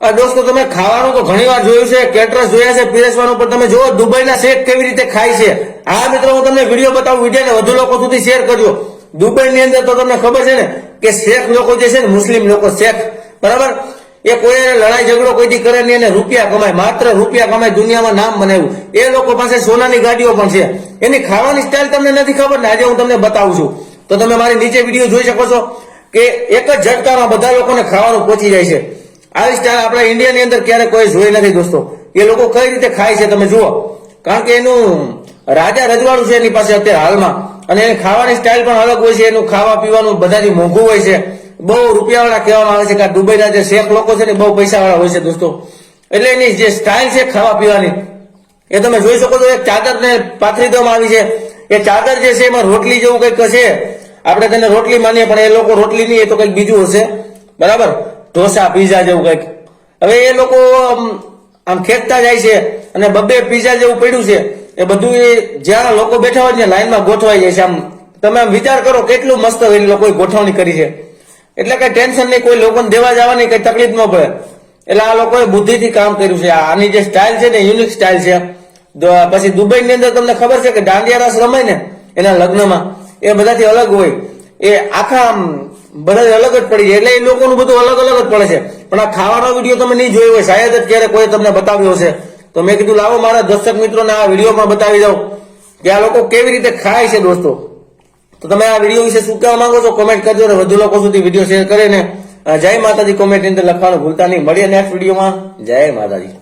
દોસ્તો તમે ખાવાનું તો ઘણી વાર જોયું છે, કેટરસ જોયા છે, પીરસવાનું, પણ તમે જુઓ દુબઈના શેખ કેવી રીતે ખાય છે. હા મિત્રો, હું તમને વિડીયો બતાવું, વિડીયોને વધુ લોકો સુધી શેર કરજો. દુબઈની અંદર તો તમને ખબર છે ને કે શેખ લોકો જે છે ને, મુસ્લિમ લોકો શેખ, બરાબર, એ કોઈ લડાઈ ઝઘડો કોઈથી કરે નહીં અને રૂપિયા કમાય, માત્ર રૂપિયા કમાય, દુનિયામાં નામ બનાવ્યું. એ લોકો પાસે સોનાની ગાડીઓ પણ છે. એની ખાવાની સ્ટાઇલ તમને નથી ખબર ને, આજે હું તમને બતાવું છું. તો તમે મારી નીચે વિડીયો જોઈ શકો છો કે એક જ ઝટકામાં બધા લોકોને ખાવાનું પહોંચી જાય છે. આવી સ્ટાઇલ આપણા ઇન્ડિયાની અંદર ક્યારે કોઈ જોઈ નથી દોસ્તો. એ લોકો કઈ રીતે ખાય છે તમે જુઓ, કારણ કે એનું રાજા રજવાડું છે એની પાસે અત્યારે હાલમાં, અને એની ખાવાની સ્ટાઇલ પણ અલગ હોય છે. એનું ખાવા પીવાનું બધાથી મોંઘું હોય છે. બહુ રૂપિયાવાળા કહેવામાં આવે છે કે દુબઈના જે શેખ લોકો છે ને બહુ પૈસાવાળા હોય છે દોસ્તો. એટલે એની જે સ્ટાઇલ છે ખાવા પીવાની એ તમે જોઈ શકો છો. એક ચાદરને પાથરી દેવામાં આવી છે. એ ચાદર જે છે એમાં રોટલી જેવું કંઈક છે. આપણે તેને રોટલી માનીએ, પણ એ લોકો રોટલી નહીં, એ તો કંઈક બીજું હશે, બરાબર, ઢોસા પીઝા જેવું કંઈક. હવે એ લોકો આમ ખેંચતા જાય છે અને બબ્બે પીઝા જેવું પડ્યું છે. એ બધું જ્યાં લોકો બેઠા હોય ને લાઈનમાં ગોઠવાઈ જાય છે. આમ તમે આમ વિચાર કરો કેટલું મસ્ત એ લોકોએ ગોઠવણી કરી છે. એટલે કઈ ટેન્શન નહીં, કોઈ લોકોને દેવા જવાની કઈ તકલીફ ન પડે. એટલે આ લોકોએ બુદ્ધિથી કામ કર્યું છે. આની જે સ્ટાઇલ છે ને યુનિક સ્ટાઇલ છે. પછી દુબઈની અંદર તમને ખબર છે કે દાંડિયા રાસ રમાય ને એના લગ્નમાં, એ બધાથી અલગ હોય. એ આખા બધા અલગ જ પડી જાય. એટલે એ લોકોનું બધું અલગ અલગ જ પડે છે. પણ આ ખાવાનો વિડીયો તમે નહીં જોયો હોય, શાયદ જ ક્યારે કોઈ તમને બતાવ્યો હશે. તો મેં કીધું લાવો મારા દર્શક મિત્રોને આ વિડીયો પણ બતાવી દઉં કે આ લોકો કેવી રીતે ખાય છે દોસ્તો. તો તમે આ વિડીયો વિશે શું કહેવા માંગો છો કોમેન્ટ કરજો, અને વધુ લોકો સુધી વિડીયો શેર કરીને જય માતાજી કોમેન્ટ ની અંદર લખવાનું ભૂલતા નહીં. મળીએ નેક્સ્ટ વિડીયોમાં. જય માતાજી.